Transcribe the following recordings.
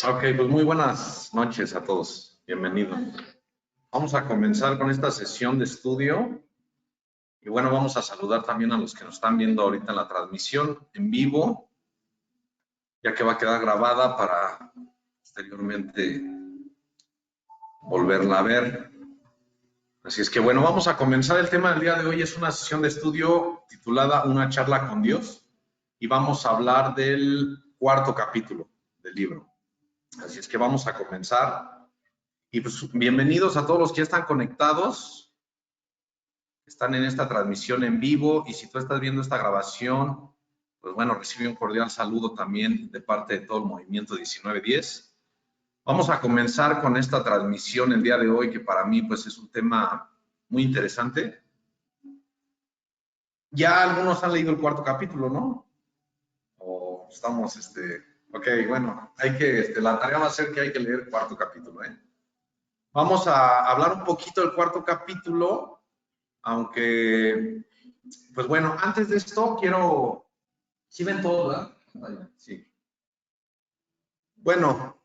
Ok, pues muy buenas noches a todos. Bienvenidos. Vamos a comenzar con esta sesión de estudio. Y bueno, vamos a saludar también a los que nos están viendo ahorita en la transmisión en vivo, ya que va a quedar grabada para posteriormente volverla a ver. Así es que bueno, vamos a comenzar. El tema del día de hoy es una sesión de estudio titulada Una charla con Dios. Y vamos a hablar del cuarto capítulo del libro. Así es que vamos a comenzar. Y pues bienvenidos a todos los que ya están conectados, están en esta transmisión en vivo, y si tú estás viendo esta grabación, pues bueno, recibe un cordial saludo también de parte de todo el movimiento 1910. Vamos a comenzar con esta transmisión el día de hoy, que para mí pues es un tema muy interesante. Ya algunos han leído el cuarto capítulo, ¿no? O estamos, ok, bueno, hay que, la tarea va a ser que hay que leer el cuarto capítulo, ¿eh? Vamos a hablar un poquito del cuarto capítulo, aunque, pues bueno, antes de esto quiero... ¿Sí ven todo, verdad? Sí. Bueno,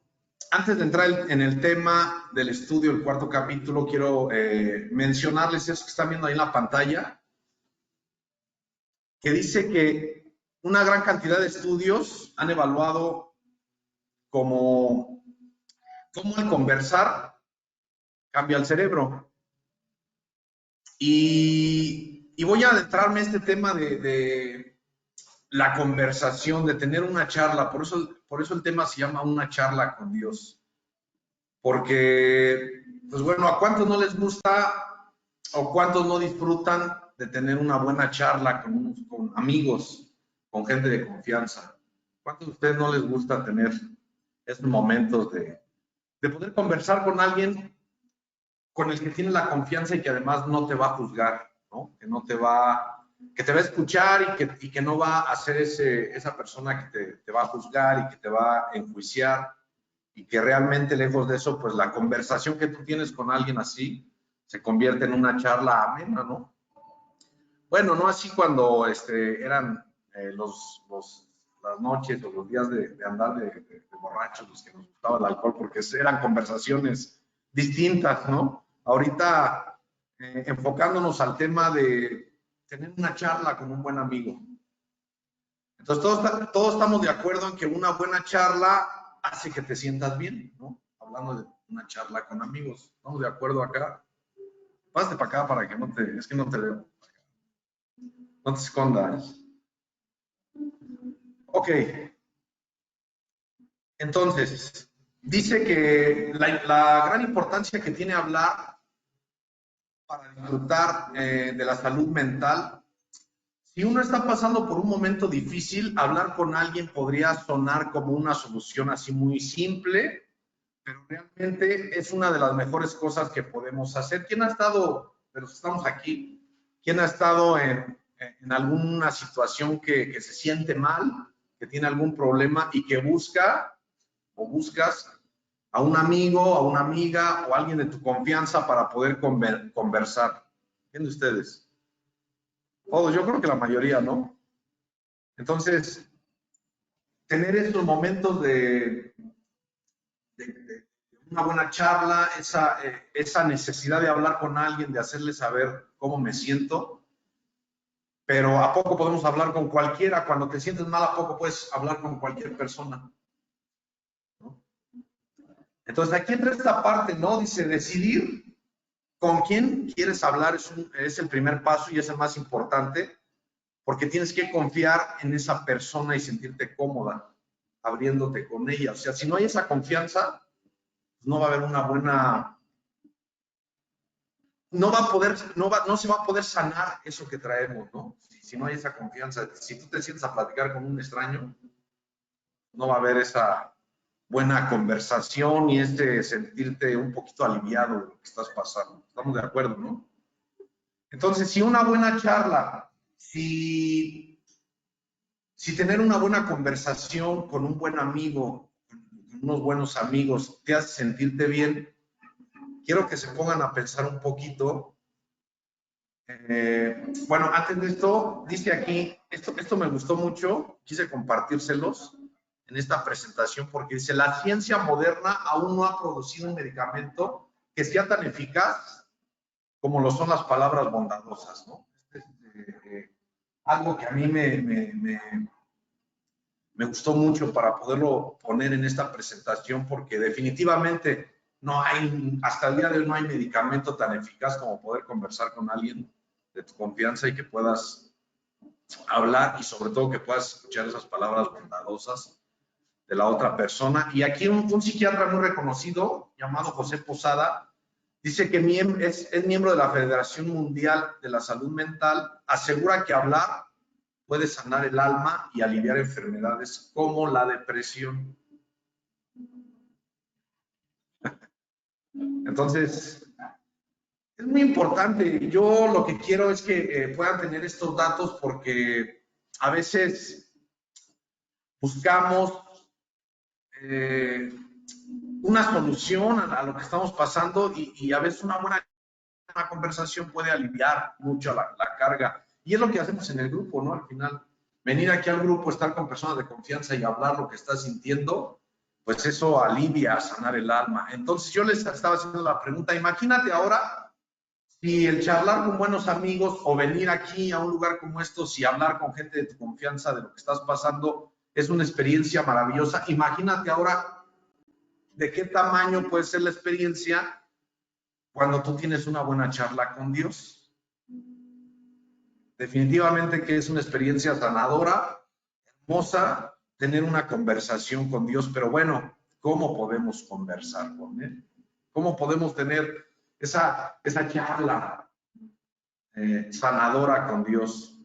antes de entrar en el tema del estudio del cuarto capítulo, quiero mencionarles eso que están viendo ahí en la pantalla, que dice que una gran cantidad de estudios han evaluado cómo el conversar cambia el cerebro. Y voy a adentrarme a este tema de la conversación, de tener una charla. Por eso el tema se llama Una charla con Dios. Porque, pues bueno, ¿a cuántos no les gusta o cuántos no disfrutan de tener una buena charla con amigos, con gente de confianza? ¿Cuántos de ustedes no les gusta tener esos momentos de poder conversar con alguien con el que tienes la confianza y que además no te va a juzgar, ¿no? Que te va a escuchar y que no va a ser esa persona que te va a juzgar y que te va a enjuiciar, y que realmente, lejos de eso, pues la conversación que tú tienes con alguien así se convierte en una charla amena, ¿no? Bueno, no así cuando eran las noches o los días de andar de borrachos, los que nos gustaba el alcohol, porque eran conversaciones distintas, ¿no? Ahorita, enfocándonos al tema de tener una charla con un buen amigo. Entonces, todos estamos de acuerdo en que una buena charla hace que te sientas bien, ¿no? Hablando de una charla con amigos. ¿Estamos de acuerdo acá? Pásate para acá para que no te... Es que no te veo. No te escondas. Ok. Entonces, dice que la gran importancia que tiene hablar para disfrutar de la salud mental. Si uno está pasando por un momento difícil, hablar con alguien podría sonar como una solución así muy simple, pero realmente es una de las mejores cosas que podemos hacer. ¿Quién ha estado, pero estamos aquí, quién ha estado en alguna situación que se siente mal, que tiene algún problema y que busca o buscas a un amigo, a una amiga o a alguien de tu confianza para poder conversar? ¿Quién de ustedes? Todos, yo creo que la mayoría, ¿no? Entonces, tener esos momentos de una buena charla, esa necesidad de hablar con alguien, de hacerle saber cómo me siento, pero ¿a poco podemos hablar con cualquiera? Cuando te sientes mal, ¿a poco puedes hablar con cualquier persona? ¿No? Entonces, aquí entra esta parte, ¿no? Dice, decidir con quién quieres hablar es el primer paso y es el más importante, porque tienes que confiar en esa persona y sentirte cómoda abriéndote con ella. O sea, si no hay esa confianza, no va a haber una buena, no se va a poder sanar eso que traemos, ¿no? Si no hay esa confianza, si tú te sientes a platicar con un extraño, no va a haber esa buena conversación y sentirte un poquito aliviado de lo que estás pasando. Estamos de acuerdo, ¿no? Entonces, si una buena charla, si tener una buena conversación con un buen amigo, con unos buenos amigos, te hace sentirte bien, quiero que se pongan a pensar un poquito. Bueno, antes de esto, dice aquí, esto me gustó mucho, quise compartírselos. en esta presentación porque dice, la ciencia moderna aún no ha producido un medicamento que sea tan eficaz como lo son las palabras bondadosas, ¿no? Algo que a mí me gustó mucho para poderlo poner en esta presentación porque definitivamente no hay, hasta el día de hoy no hay medicamento tan eficaz como poder conversar con alguien de tu confianza y que puedas hablar y sobre todo que puedas escuchar esas palabras bondadosas de la otra persona. Y aquí un psiquiatra muy reconocido llamado José Posada dice que es miembro de la Federación Mundial de la Salud Mental, asegura que hablar puede sanar el alma y aliviar enfermedades como la depresión. Entonces, es muy importante. Yo lo que quiero es que puedan tener estos datos porque a veces buscamos una solución a lo que estamos pasando y a veces una buena conversación puede aliviar mucho la carga. Y es lo que hacemos en el grupo, ¿no? Al final, venir aquí al grupo, estar con personas de confianza y hablar lo que estás sintiendo, pues eso alivia, sanar el alma. Entonces yo les estaba haciendo la pregunta, imagínate ahora si el charlar con buenos amigos o venir aquí a un lugar como estos y hablar con gente de tu confianza de lo que estás pasando es una experiencia maravillosa. Imagínate ahora de qué tamaño puede ser la experiencia cuando tú tienes una buena charla con Dios. Definitivamente que es una experiencia sanadora, hermosa, tener una conversación con Dios, pero bueno, ¿cómo podemos conversar con Él? ¿Cómo podemos tener esa charla sanadora con Dios?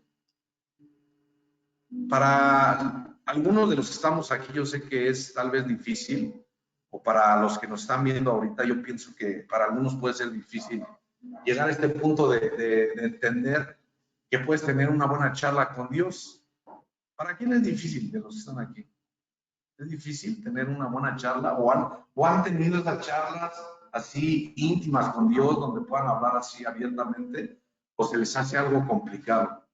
Para algunos de los que estamos aquí, yo sé que es tal vez difícil, o para los que nos están viendo ahorita, yo pienso que para algunos puede ser difícil llegar a este punto de entender que puedes tener una buena charla con Dios. ¿Para quién es difícil de los que están aquí? ¿Es difícil tener una buena charla? ¿O han tenido esas charlas así íntimas con Dios donde puedan hablar así abiertamente? ¿O se les hace algo complicado?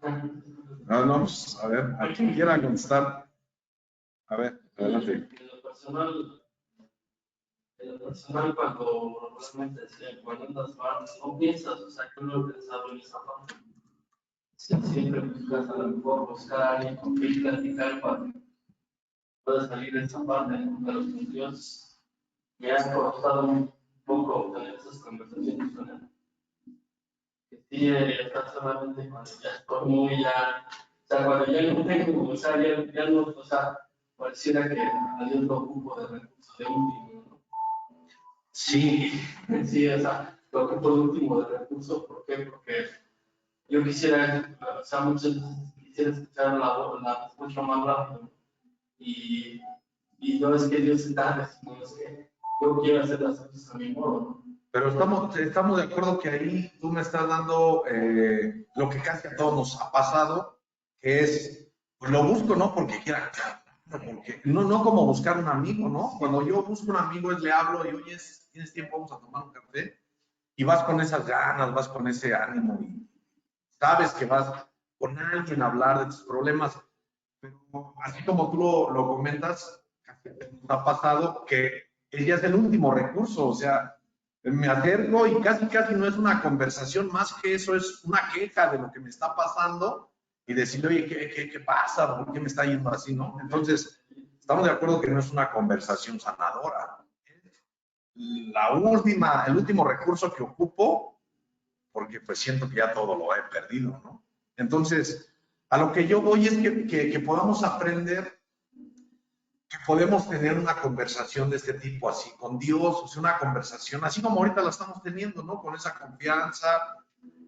No, pues, a ver, a quien quiera contestar. A ver, adelante. En lo personal, cuando realmente cuando andas mal, no piensas, o sea, yo no he pensado en esa parte. Siempre buscas a lo mejor buscar y compartir, platicar para que puedas salir de esa parte, pero con Dios me ha costado un poco tener esas conversaciones con Él. Que sí, está solamente cuando ya estoy muy ya, o sea, cuando ya no tengo, o sea, ya no, o sea, pareciera que a Dios lo ocupo de recursos de último, ¿no? Sí. Sí, o sea, lo ocupo de último de recursos, ¿por qué? Porque yo quisiera, o sea, muchas veces quisiera escuchar la voz mucho más rápido. Y no es que Dios se tarde, sino es que yo quiero hacer las cosas a mi modo, ¿no? Pero estamos de acuerdo que ahí tú me estás dando lo que casi a todos nos ha pasado, que es, pues lo busco no porque quiera, porque, no como buscar un amigo, ¿no? Cuando yo busco un amigo es le hablo y oye, ¿tienes tiempo? Vamos a tomar un café. Y vas con esas ganas, vas con ese ánimo y sabes que vas con alguien a hablar de tus problemas. Pero así como tú lo comentas, nos ha pasado que ella es el último recurso, o sea, me acerco y casi no es una conversación, más que eso es una queja de lo que me está pasando y decir, oye, ¿qué pasa? ¿Por qué me está yendo así, no? Entonces, estamos de acuerdo que no es una conversación sanadora. El último recurso que ocupo, porque pues siento que ya todo lo he perdido, ¿no? Entonces, a lo que yo voy es que podamos aprender que podemos tener una conversación de este tipo así con Dios, o sea, una conversación así como ahorita la estamos teniendo, ¿no? Con esa confianza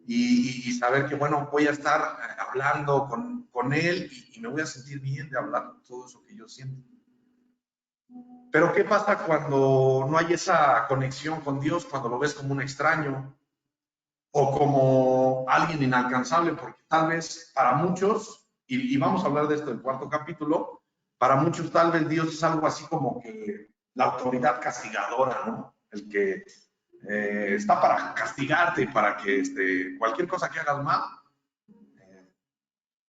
y saber que, bueno, voy a estar hablando con Él y me voy a sentir bien de hablar todo eso que yo siento. Pero ¿qué pasa cuando no hay esa conexión con Dios, cuando lo ves como un extraño o como alguien inalcanzable? Porque tal vez para muchos, y vamos a hablar de esto del cuarto capítulo, para muchos tal vez Dios es algo así como que la autoridad castigadora, ¿no? El que está para castigarte, para que cualquier cosa que hagas mal,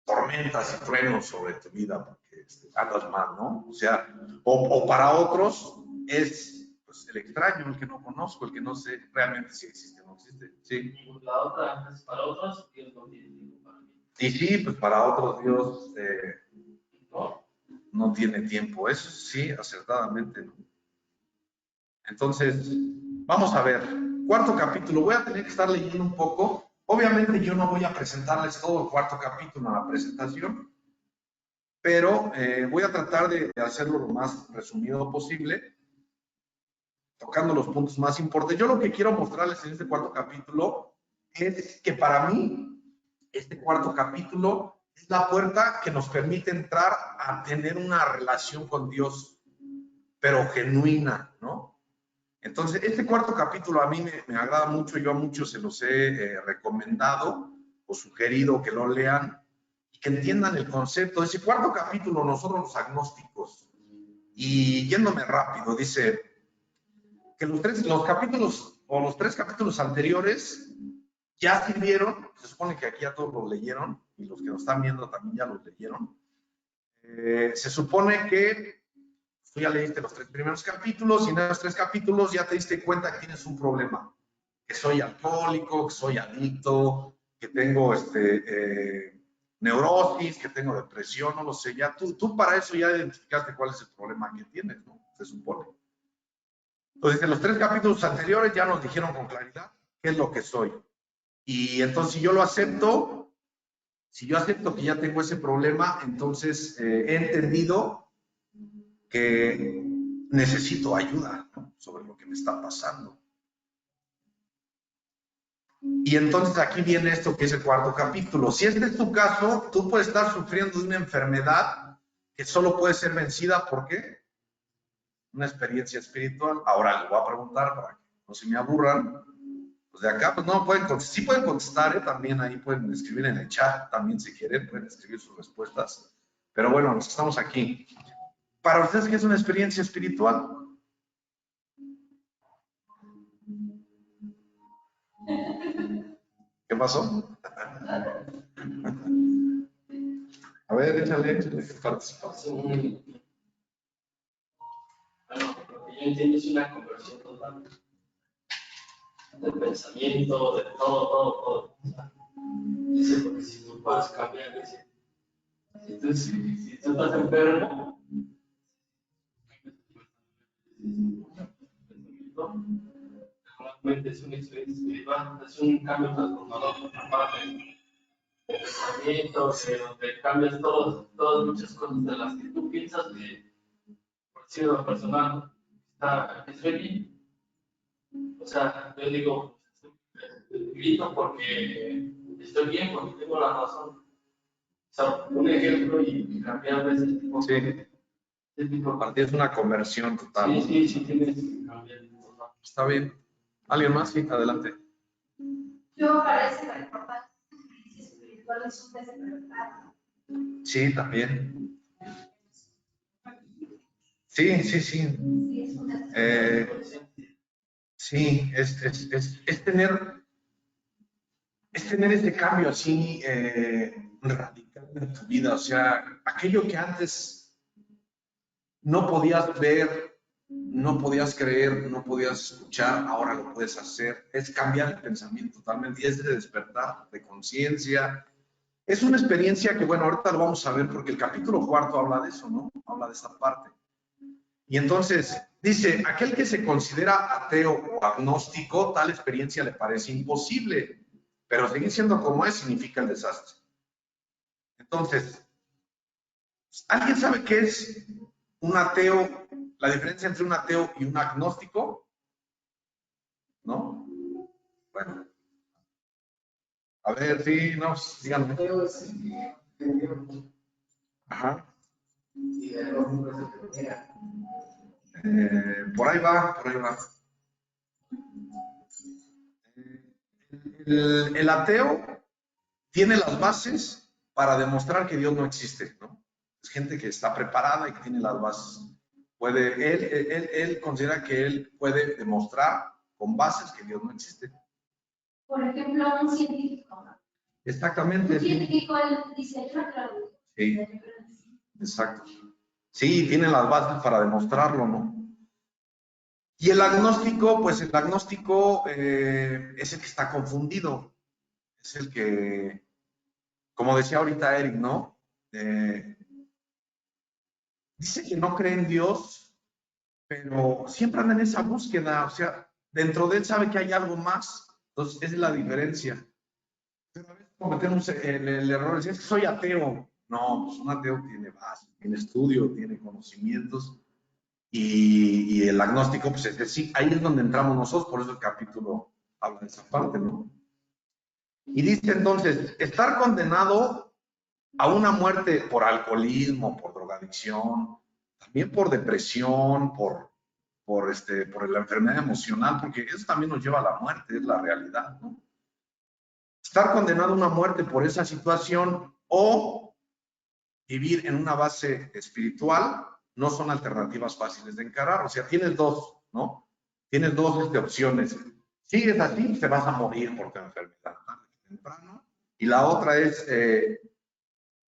tormentas y truenos sobre tu vida porque andas mal, ¿no? O sea, o para otros es pues, el extraño, el que no conozco, el que no sé realmente si existe o no existe. Sí. La otra es para otros, Dios no tiene tiempo para mí. Y sí, pues para otros Dios ¿No? no tiene tiempo. Eso sí, acertadamente, ¿no? Entonces, vamos a ver. Cuarto capítulo. Voy a tener que estar leyendo un poco. Obviamente yo no voy a presentarles todo el cuarto capítulo en la presentación, pero voy a tratar de hacerlo lo más resumido posible, tocando los puntos más importantes. Yo lo que quiero mostrarles en este cuarto capítulo es que para mí, este cuarto capítulo es la puerta que nos permite entrar a tener una relación con Dios, pero genuina, ¿no? Entonces, este cuarto capítulo a mí me agrada mucho, yo a muchos se los he recomendado o sugerido que lo lean y que entiendan el concepto. Ese cuarto capítulo, nosotros los agnósticos, y yéndome rápido, dice que los tres capítulos anteriores ya sirvieron, se supone que aquí ya todos los leyeron y los que nos están viendo también ya los leyeron. Se supone que tú ya leíste los 3 primeros capítulos y en esos 3 capítulos ya te diste cuenta que tienes un problema, que soy alcohólico, que soy adicto, que tengo neurosis, que tengo depresión, no lo sé, ya tú para eso ya identificaste cuál es el problema que tienes, ¿no? Se supone. Entonces, en los 3 capítulos anteriores ya nos dijeron con claridad qué es lo que soy. Y entonces, si yo lo acepto, si yo acepto que ya tengo ese problema, entonces he entendido que necesito ayuda, ¿no? Sobre lo que me está pasando. Y entonces aquí viene esto que es el cuarto capítulo. Si este es tu caso, tú puedes estar sufriendo de una enfermedad que solo puede ser vencida por ¿qué? Una experiencia espiritual. Ahora les voy a preguntar para que no se me aburran. Pues de acá, pues no pueden contestar. Sí pueden contestar, también ahí pueden escribir en el chat, también si quieren, pueden escribir sus respuestas. Pero bueno, los que estamos aquí. Para ustedes, ¿qué es una experiencia espiritual? ¿Qué pasó? A ver, échale participación. Bueno, lo que yo entiendo es una conversión total del pensamiento, de todo. Dice, porque si tú puedes cambiar, dice, si tú estás enfermo, realmente es una experiencia espiritual, es un cambio transformador por parte de pensamiento, donde cambias todas muchas cosas de las que tú piensas que, por decirlo lo personal, estoy bien. O sea, yo digo, grito porque estoy bien, porque tengo la razón. O sea, un ejemplo y cambiar de ese tipo. Sí. A partir de una conversión total. Sí, tienes que cambiar. Está bien. ¿Alguien más? Sí, adelante. Yo parece que la importancia de la experiencia espiritual es un despertar. Sí, también. Sí. Sí, es un despertar. Sí, es tener ese cambio así radical en tu vida. O sea, aquello que antes no podías ver, no podías creer, no podías escuchar, ahora lo puedes hacer. Es cambiar el pensamiento totalmente y es de despertar de conciencia. Es una experiencia que, bueno, ahorita lo vamos a ver porque el capítulo 4 habla de eso, ¿no? Habla de esta parte. Y entonces dice, aquel que se considera ateo o agnóstico, tal experiencia le parece imposible, pero seguir siendo como es significa el desastre. Entonces, ¿alguien sabe qué es un ateo? La diferencia entre un ateo y un agnóstico, ¿no? Bueno, a ver, sí, no, díganme. Ajá. Por ahí va. El ateo tiene las bases para demostrar que Dios no existe, ¿no? Es gente que está preparada y que tiene las bases. Él considera que él puede demostrar con bases que Dios no existe. Por ejemplo, un científico, ¿no? Exactamente. ¿Y cuál dice? Yo no creo. Sí, exacto. Sí, tiene las bases para demostrarlo, ¿no? Y el agnóstico, pues el agnóstico es el que está confundido, es el que, como decía ahorita Eric, ¿no? Dice que no cree en Dios, pero siempre anda en esa búsqueda, o sea, dentro de él sabe que hay algo más, entonces esa es la diferencia. Pero a veces cometemos el error de decir, es que soy ateo. No, pues un ateo tiene base, tiene estudio, tiene conocimientos, y el agnóstico, pues es decir, ahí es donde entramos nosotros, por eso el capítulo habla de esa parte, ¿no? Y dice entonces, estar condenado a una muerte por alcoholismo, por drogadicción, también por depresión, por la enfermedad emocional, porque eso también nos lleva a la muerte, es la realidad, ¿no? Estar condenado a una muerte por esa situación o vivir en una base espiritual no son alternativas fáciles de encarar. O sea, tienes dos, ¿no? Tienes dos opciones. Sigues así, te vas a morir por tu enfermedad temprano. Y la otra es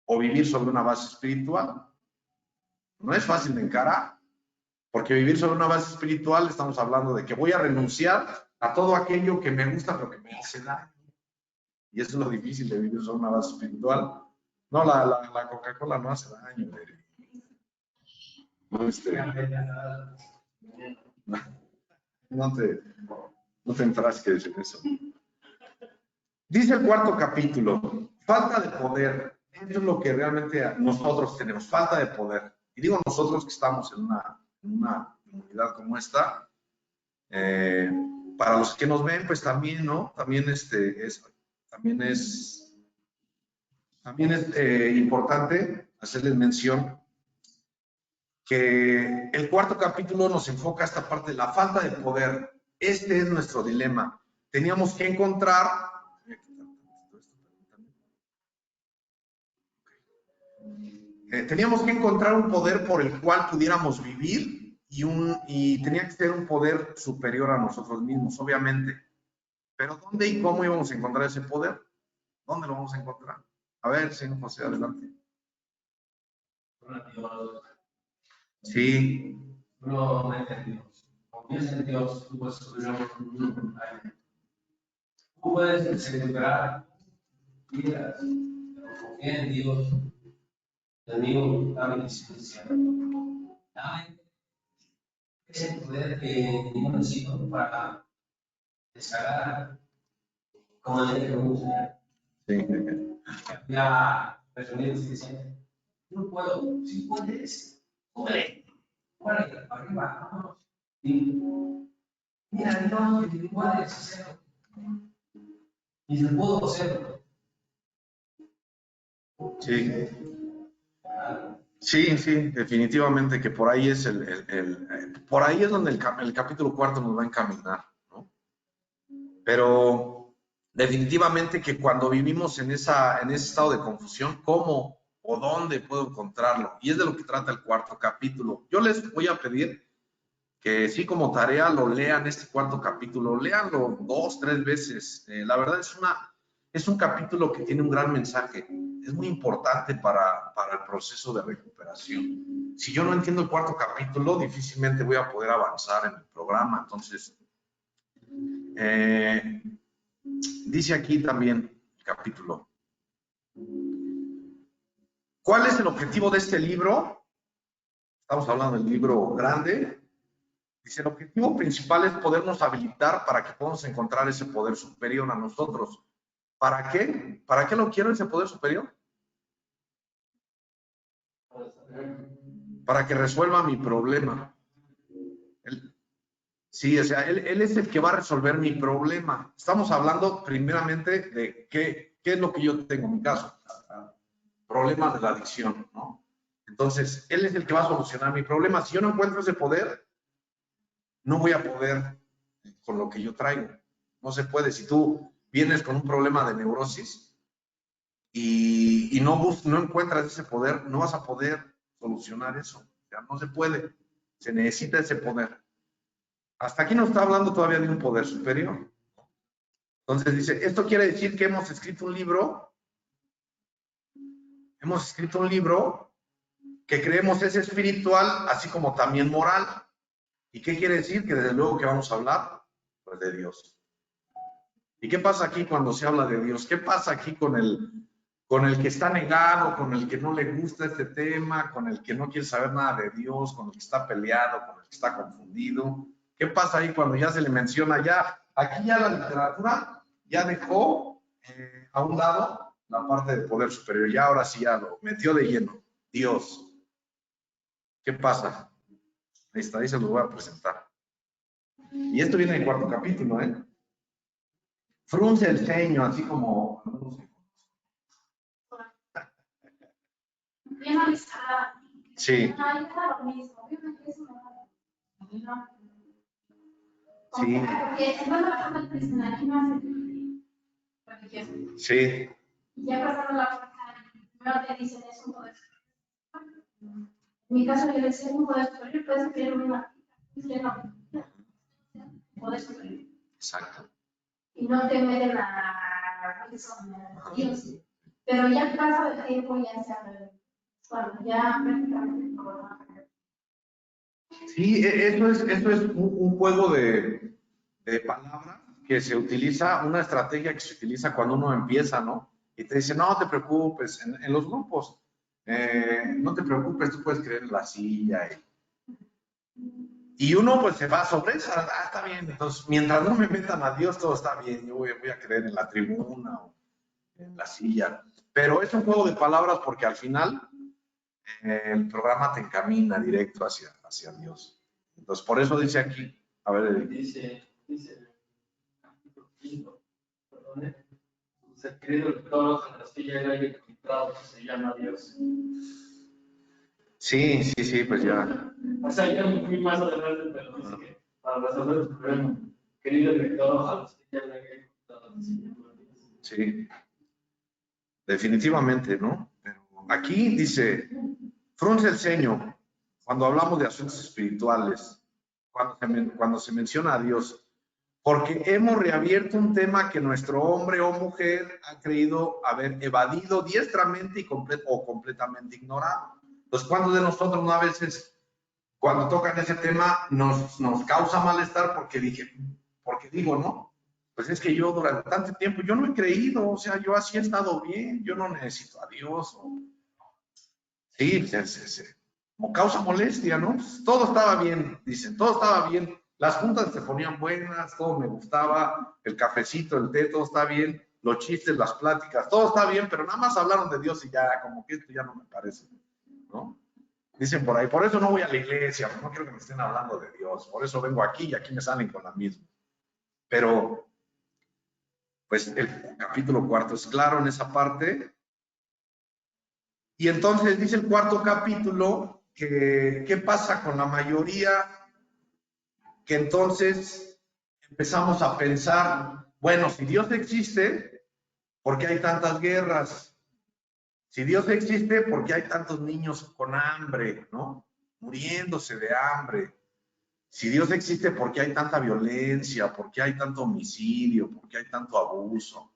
o vivir sobre una base espiritual. No es fácil de encarar, porque vivir sobre una base espiritual estamos hablando de que voy a renunciar a todo aquello que me gusta pero que me hace daño. Y eso es lo difícil de vivir sobre una base espiritual. No, la Coca-Cola no hace daño. No te enfrasques en eso. Dice el cuarto capítulo, falta de poder. Eso es lo que realmente nosotros tenemos, falta de poder. Y digo nosotros que estamos en una comunidad como esta, para los que nos ven, pues también, ¿no? También es importante hacerles mención que el cuarto capítulo nos enfoca esta parte de la falta de poder. Este es nuestro dilema. Teníamos que encontrar un poder por el cual pudiéramos vivir y tenía que ser un poder superior a nosotros mismos, obviamente. Pero ¿dónde y cómo íbamos a encontrar ese poder? ¿Dónde lo vamos a encontrar? A ver, señor José, adelante. Sí. No entendimos. Confías en Dios, tú puedes tú puedes celebrar vidas, pero confía en Dios. Te digo, dame licencia. Dame ese poder que yo necesito para descargar como el que usa. Sí. Ya, personas que dicen, no puedo, si puedes, puede. Para arriba, vámonos. Mira, Dios, que puedes hacerlo. Y se pudo hacerlo. Sí. Sí, sí, definitivamente que por ahí es por ahí es donde el capítulo cuarto nos va a encaminar, ¿no? Pero definitivamente que cuando vivimos en ese estado de confusión, ¿cómo o dónde puedo encontrarlo? Y es de lo que trata el cuarto capítulo. Yo les voy a pedir que sí, como tarea lo lean este cuarto capítulo, léanlo 2, 3 veces. La verdad es un capítulo que tiene un gran mensaje. Es muy importante para el proceso de recuperación. Si yo no entiendo el cuarto capítulo, difícilmente voy a poder avanzar en el programa. Entonces, dice aquí también el capítulo. ¿Cuál es el objetivo de este libro? Estamos hablando del libro grande. Dice, el objetivo principal es podernos habilitar para que podamos encontrar ese poder superior a nosotros. ¿Para qué? ¿Para qué lo quiero ese poder superior? Para que resuelva mi problema. Sí, o sea, él es el que va a resolver mi problema. Estamos hablando primeramente de qué es lo que yo tengo en mi caso. Problemas de la adicción, ¿no? Entonces, él es el que va a solucionar mi problema. Si yo no encuentro ese poder, no voy a poder con lo que yo traigo. No se puede. Si tú vienes con un problema de neurosis y no encuentras ese poder, no vas a poder solucionar eso. O sea, no se puede. Se necesita ese poder. Hasta aquí no está hablando todavía de un poder superior. Entonces dice, esto quiere decir que hemos escrito un libro que creemos es espiritual, así como también moral. ¿Y qué quiere decir? Que desde luego que vamos a hablar, pues, de Dios. ¿Y qué pasa aquí cuando se habla de Dios? ¿Qué pasa aquí con el que está negado, con el que no le gusta este tema, con el que no quiere saber nada de Dios, con el que está peleado, con el que está confundido? ¿Qué pasa ahí cuando ya se le menciona ya? Aquí ya la literatura ya dejó a un lado la parte del poder superior, ya ahora sí ya lo metió de lleno. Dios. ¿Qué pasa? Ahí está, ahí se los voy a presentar. Y esto viene en el 4º capítulo, ¿eh? Frunce el ceño, así como... Bien avisada. Sí. Ahí era lo mismo. No. Sí. Porque en toda la parte del cristianismo hace religioso. Sí. Y ya pasaron la parte, primero te dicen es un poder superior. En mi caso, yo decía un poder superior, puedes creer una poder superior. Exacto. Y no te meten a Dios. Pero ya pasa el tiempo y ya se habla. Bueno, ya prácticamente todo. Sí, eso es un juego de palabras que se utiliza, una estrategia que se utiliza cuando uno empieza, ¿no? Y te dice, no te preocupes, en los grupos, no te preocupes, tú puedes creer en la silla. Y uno pues se va sobre esa, está bien, entonces mientras no me metan a Dios todo está bien, yo voy a creer en la tribuna o en la silla. Pero es un juego de palabras porque al final el programa te encamina directo hacia Dios. Entonces, por eso dice aquí, a ver, dice, el querido lector, en la silla del aire conectado, se llama Dios. sí, pues ya. O sea, ya me fui más adelante, pero dice que para resolver el problema, querido lector, ojalá se llame aire conectado, se llama Dios. Sí, definitivamente, ¿no? Pero aquí dice, frunce el ceño, cuando hablamos de asuntos espirituales, cuando se menciona a Dios, porque hemos reabierto un tema que nuestro hombre o mujer ha creído haber evadido diestramente o completamente ignorado. Entonces, ¿cuántos de nosotros no a veces, cuando tocan ese tema, nos causa malestar porque digo, ¿no? Pues es que yo durante tanto tiempo, yo no he creído, o sea, yo así he estado bien, yo no necesito a Dios. Sí, como causa molestia, ¿no? Pues todo estaba bien, dicen, todo estaba bien. Las juntas se ponían buenas, todo me gustaba, el cafecito, el té, todo está bien, los chistes, las pláticas, todo está bien, pero nada más hablaron de Dios y ya, como que esto ya no me parece, ¿no? Dicen por ahí, por eso no voy a la iglesia, no quiero que me estén hablando de Dios, por eso vengo aquí y aquí me salen con la misma. Pero, pues el capítulo 4 es claro en esa parte. Y entonces dice el 4º capítulo que qué pasa con la mayoría, que entonces empezamos a pensar, bueno, si Dios existe, ¿por qué hay tantas guerras? Si Dios existe, ¿por qué hay tantos niños con hambre, ¿no? Muriéndose de hambre. Si Dios existe, ¿por qué hay tanta violencia? ¿Por qué hay tanto homicidio? ¿Por qué hay tanto abuso?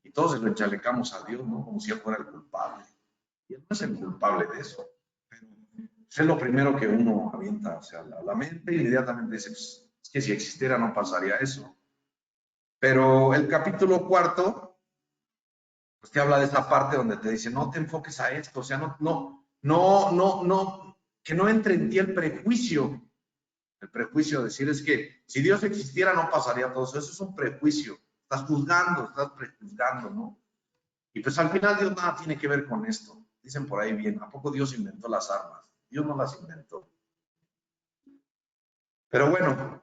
Y todos se lo enchalecamos a Dios, ¿no? Como si Él fuera el culpable. Y Él no es el culpable de eso. Pero es lo primero que uno avienta, o sea, la mente inmediatamente dice, pues, es que si existiera no pasaría eso. Pero el capítulo 4, pues te habla de esa parte donde te dice, no te enfoques a esto, o sea, que no entre en ti el prejuicio. El prejuicio de decir es que si Dios existiera no pasaría todo eso. Eso es un prejuicio. Estás juzgando, estás prejuzgando, ¿no? Y pues al final Dios nada tiene que ver con esto. Dicen por ahí bien, ¿a poco Dios inventó las armas? Dios no las inventó. Pero bueno,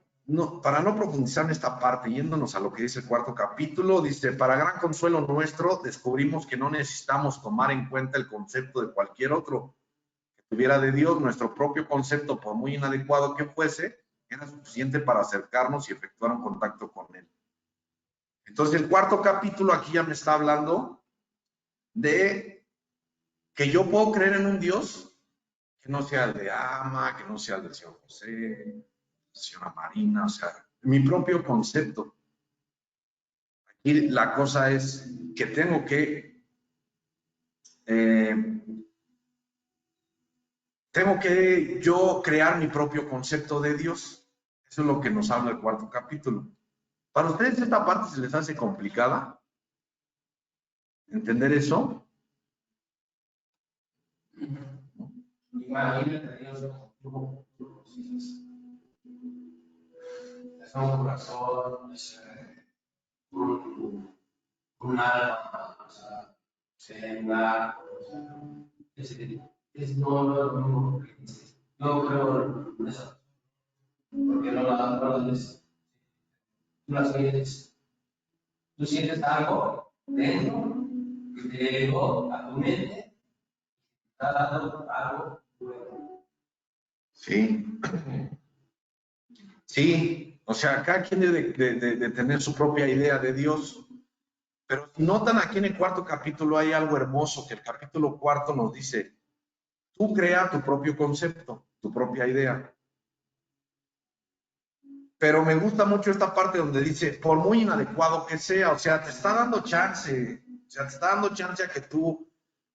para no profundizar en esta parte, yéndonos a lo que dice el 4º capítulo, dice, para gran consuelo nuestro, descubrimos que no necesitamos tomar en cuenta el concepto de cualquier otro que tuviera de Dios. Nuestro propio concepto, por muy inadecuado que fuese, era suficiente para acercarnos y efectuar un contacto con Él. Entonces, el 4º capítulo aquí ya me está hablando de que yo puedo creer en un Dios que no sea el de Ama, que no sea el del señor José, señora Marina, o sea, mi propio concepto. Y la cosa es que tengo que yo crear mi propio concepto de Dios. Eso es lo que nos habla el cuarto capítulo. ¿Para ustedes esta parte se les hace complicada? ¿Entender eso? Imagínate Dios como es un corazón, es un alma, o sea, celular, es no creo en eso, porque no las oyes, tú sientes algo dentro y te llegó a tu mente, está dando algo nuevo. Sí. Sí, o sea, cada quien debe de tener su propia idea de Dios. Pero si notan aquí en el cuarto capítulo hay algo hermoso, que el capítulo cuarto nos dice, tú crea tu propio concepto, tu propia idea. Pero me gusta mucho esta parte donde dice, por muy inadecuado que sea, o sea, te está dando chance, o sea, te está dando chance a que tú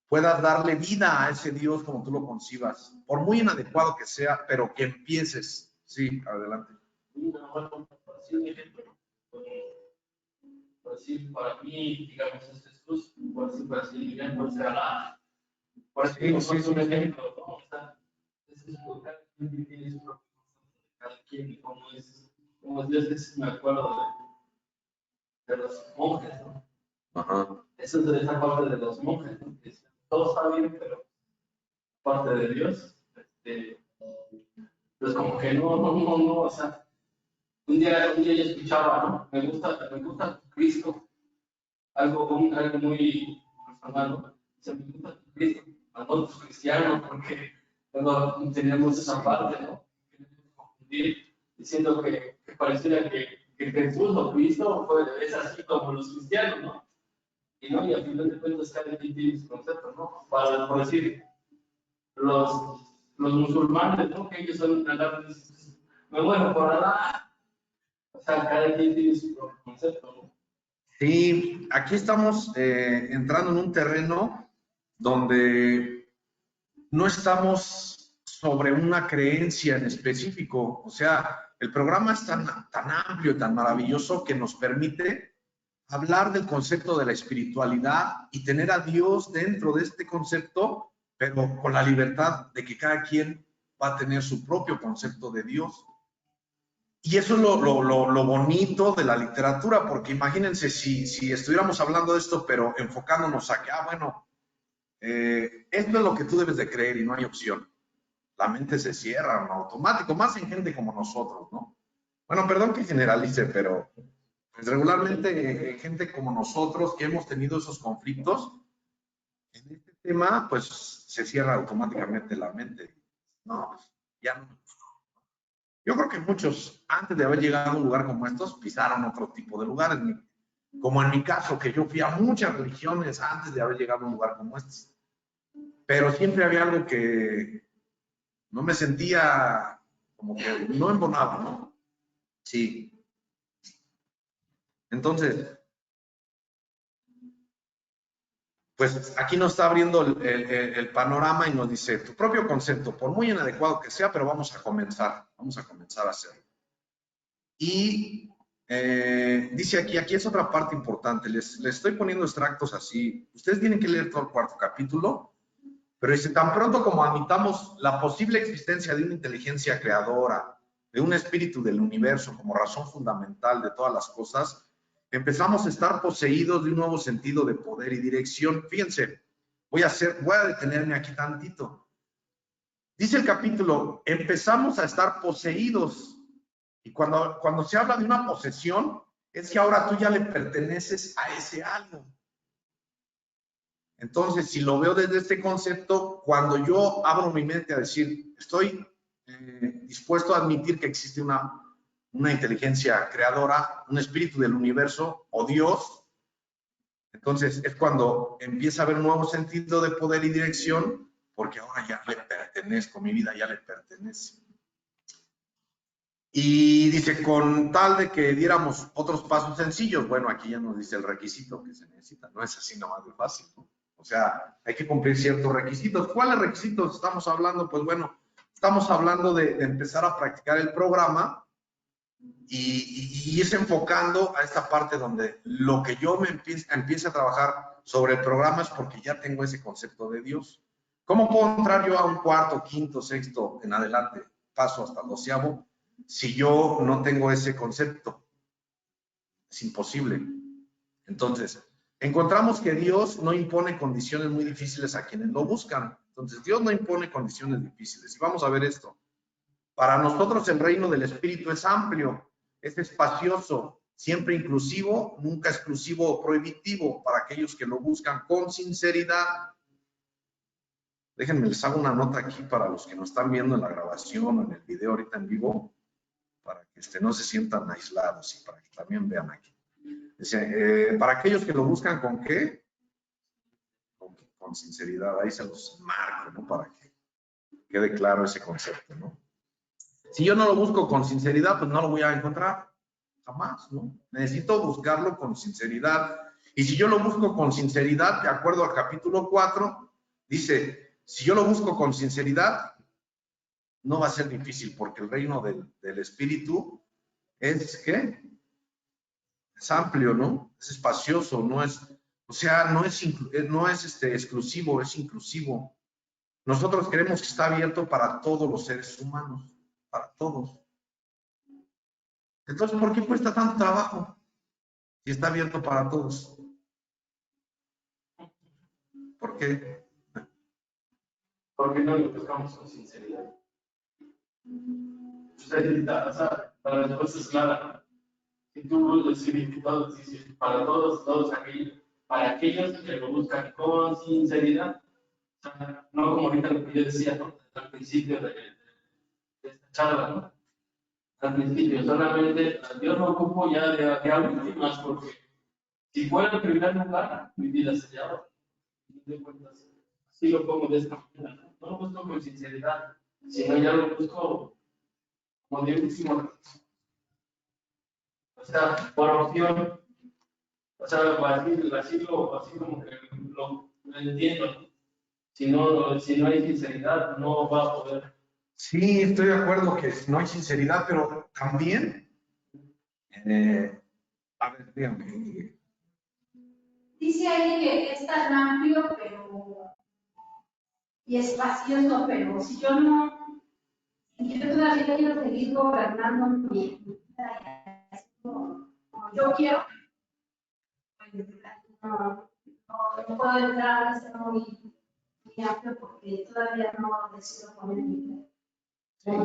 puedas darle vida a ese Dios como tú lo concibas, por muy inadecuado que sea, pero que empieces. Sí, adelante. Pues sí, para mí, digamos, es Jesús, por así bien, por ser Alá. Por eso sí, sí, un ejemplo, ¿no? O sea, es cada quien tiene su propio concepto, cada quien, como Dios, me acuerdo de los monjes, ¿no? Ajá. Eso es de esa parte de los monjes, ¿no? Que todo está bien, pero parte de Dios, pues como que no, o sea, un día yo escuchaba, ¿no? Me gusta Cristo, algo muy personal, ¿no? Se me gusta Cristo, a todos los cristianos, porque luego tenemos esa parte, ¿no? Que no hay que confundir, diciendo que pareciera que Jesús o Cristo es así como los cristianos, ¿no? Y no, y al final de cuentas cada quien tiene su concepto, ¿no? Por decir, los musulmanes, ¿no? Que ellos son me muero por Alá. O sea, cada quien tiene su propio concepto, ¿no? Sí, aquí estamos entrando en un terreno donde no estamos sobre una creencia en específico. O sea, el programa es tan amplio y tan maravilloso que nos permite hablar del concepto de la espiritualidad y tener a Dios dentro de este concepto, pero con la libertad de que cada quien va a tener su propio concepto de Dios. Y eso es lo bonito de la literatura, porque imagínense si estuviéramos hablando de esto, pero enfocándonos a que, bueno, esto es lo que tú debes de creer y no hay opción. La mente se cierra en automático, más en gente como nosotros, ¿no? Bueno, perdón que generalice, pero pues regularmente gente como nosotros que hemos tenido esos conflictos, en este tema, pues se cierra automáticamente la mente. No, pues, ya no. Yo creo que muchos, antes de haber llegado a un lugar como estos, pisaron otro tipo de lugares, como en mi caso, que yo fui a muchas religiones antes de haber llegado a un lugar como este. Pero siempre había algo que no me sentía, como que no embonaba, ¿no? Sí. Entonces, pues aquí nos está abriendo el panorama y nos dice, tu propio concepto, por muy inadecuado que sea, pero vamos a comenzar a hacerlo. Y dice aquí es otra parte importante, les estoy poniendo extractos así, ustedes tienen que leer todo el cuarto capítulo, pero dice, tan pronto como admitamos la posible existencia de una inteligencia creadora, de un espíritu del universo como razón fundamental de todas las cosas, empezamos a estar poseídos de un nuevo sentido de poder y dirección. Fíjense, voy a detenerme aquí tantito. Dice el capítulo, empezamos a estar poseídos. Y cuando se habla de una posesión, es que ahora tú ya le perteneces a ese algo. Entonces, si lo veo desde este concepto, cuando yo abro mi mente a decir, estoy dispuesto a admitir que existe una inteligencia creadora, un espíritu del universo o Dios, entonces es cuando empieza a haber un nuevo sentido de poder y dirección, porque ahora ya le pertenezco, mi vida ya le pertenece. Y dice, con tal de que diéramos otros pasos sencillos, bueno, aquí ya nos dice el requisito que se necesita, no es así nomás de fácil, ¿no? O sea, hay que cumplir ciertos requisitos. ¿Cuáles requisitos estamos hablando? Pues bueno, estamos hablando de empezar a practicar el programa y irse enfocando a esta parte donde lo que yo me empiece a trabajar sobre el programa es porque ya tengo ese concepto de Dios. ¿Cómo puedo entrar yo a un cuarto, quinto, sexto en adelante, paso hasta el 12º, si yo no tengo ese concepto? Es imposible. Entonces, encontramos que Dios no impone condiciones muy difíciles a quienes lo buscan. Entonces, Dios no impone condiciones difíciles. Y vamos a ver esto. Para nosotros el reino del Espíritu es amplio, es espacioso, siempre inclusivo, nunca exclusivo o prohibitivo para aquellos que lo buscan con sinceridad. Déjenme, les hago una nota aquí para los que nos están viendo en la grabación o en el video ahorita en vivo, para que no se sientan aislados y para que también vean aquí. Dice, para aquellos que lo buscan ¿con qué? Con sinceridad, ahí se los marco, ¿no? Para que quede claro ese concepto, ¿no? Si yo no lo busco con sinceridad, pues no lo voy a encontrar, jamás, ¿no? Necesito buscarlo con sinceridad. Y si yo lo busco con sinceridad, de acuerdo al capítulo 4, dice, si yo lo busco con sinceridad, no va a ser difícil, porque el reino del Espíritu es, ¿qué? Es amplio, ¿no? Es espacioso, no es, o sea, no es exclusivo, es inclusivo. Nosotros creemos que está abierto para todos los seres humanos, para todos. Entonces, ¿por qué cuesta tanto trabajo si está abierto para todos? ¿Por qué? Porque no lo buscamos con sinceridad. Usted, o sea, la respuesta es clara. Si tú el significado dices para todos aquellos, para aquellos que lo buscan con sinceridad, o sea, no como ahorita lo que yo decía, ¿no? Al principio de esta charla, ¿no? Al principio, solamente yo no ocupo ya de últimas, porque si fuera el primer lugar, mi vida sería otra. Así lo pongo de esta manera, ¿no? No lo busco con sinceridad, sino ya lo busco como de último. O sea, por opción, o sea, así como que lo entiendo. Si no hay sinceridad, no va a poder. Sí, estoy de acuerdo que no hay sinceridad, pero también, a ver, dígame. Dice ahí que es tan amplio, y espacioso, pero si yo todavía quiero seguir gobernando mi vida como yo quiero, pues, no puedo entrar a ser muy amplio porque todavía no decido poner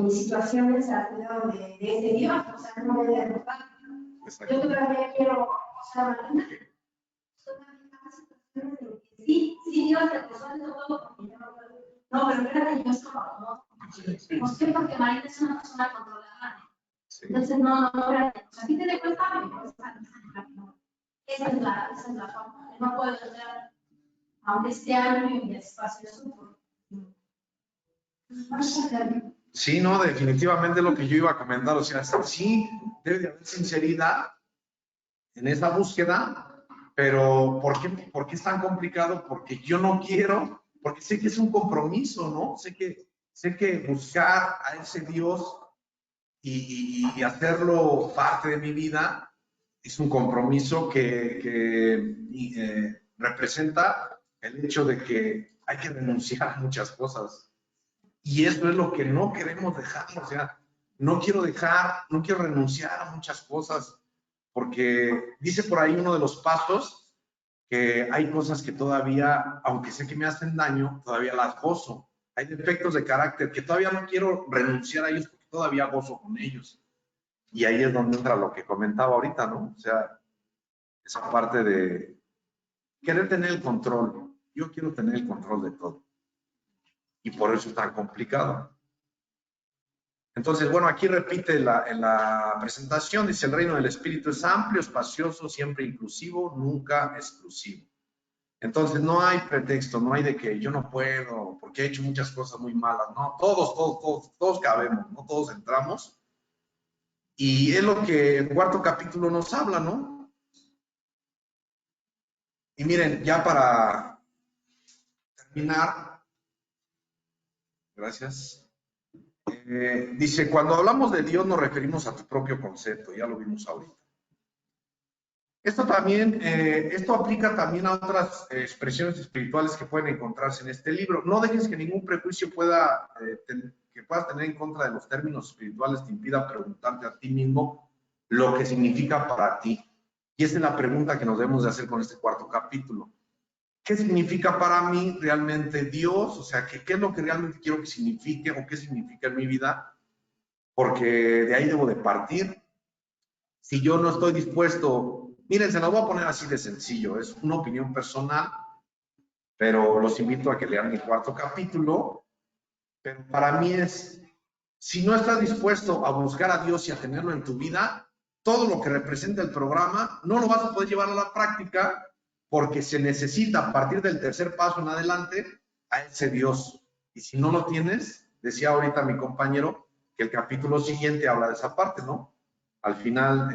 mis situaciones al cuidado de ese Dios, o sea, no me voy a derrotar. Yo todavía quiero, o sea, sí, Dios te resuelve todo porque yo no puedo. No, pero espérate, yo estoy como no sé, porque Marina es una persona controlada. Sí. Entonces, no, espérate. O sea, a ti te cuesta, me cuesta. Esa es la forma. No puedo entrar, aunque esté amplio y espacioso. Sí, no, definitivamente lo que yo iba a comentar, o sea, sí, debe de haber sinceridad en esa búsqueda, pero ¿por qué es tan complicado? Porque yo no quiero, porque sé que es un compromiso, ¿no? Sé que buscar a ese Dios y hacerlo parte de mi vida es un compromiso que representa el hecho de que hay que renunciar a muchas cosas. Y eso es lo que no queremos dejar, o sea, no quiero renunciar a muchas cosas, porque dice por ahí uno de los pasos que hay cosas que todavía, aunque sé que me hacen daño, todavía las gozo. Hay defectos de carácter que todavía no quiero renunciar a ellos porque todavía gozo con ellos. Y ahí es donde entra lo que comentaba ahorita, ¿no? O sea, esa parte de querer tener el control. Yo quiero tener el control de todo. Y por eso es tan complicado. Entonces, bueno, aquí repite en la presentación, dice, el reino del Espíritu es amplio, espacioso, siempre inclusivo, nunca exclusivo. Entonces, no hay pretexto, no hay de que yo no puedo, porque he hecho muchas cosas muy malas, no, todos cabemos, no todos entramos Y es lo que el cuarto capítulo nos habla, ¿no? Y miren, ya para terminar, gracias. Dice, cuando hablamos de Dios nos referimos a tu propio concepto, ya lo vimos ahorita. Esto también, esto aplica también a otras expresiones espirituales que pueden encontrarse en este libro. No dejes que ningún prejuicio que puedas tener en contra de los términos espirituales te impida preguntarte a ti mismo lo que significa para ti. Y esa es la pregunta que nos debemos de hacer con este cuarto capítulo. ¿Qué significa para mí realmente Dios? O sea, ¿qué es lo que realmente quiero que signifique o qué significa en mi vida? Porque de ahí debo de partir. Si yo no estoy dispuesto, miren, se lo voy a poner así de sencillo, es una opinión personal, pero los invito a que lean el cuarto capítulo. Pero para mí es, si no estás dispuesto a buscar a Dios y a tenerlo en tu vida, todo lo que representa el programa no lo vas a poder llevar a la práctica porque se necesita a partir del tercer paso en adelante a ese Dios. Y si no lo tienes, decía ahorita mi compañero que el capítulo siguiente habla de esa parte, ¿no? Al final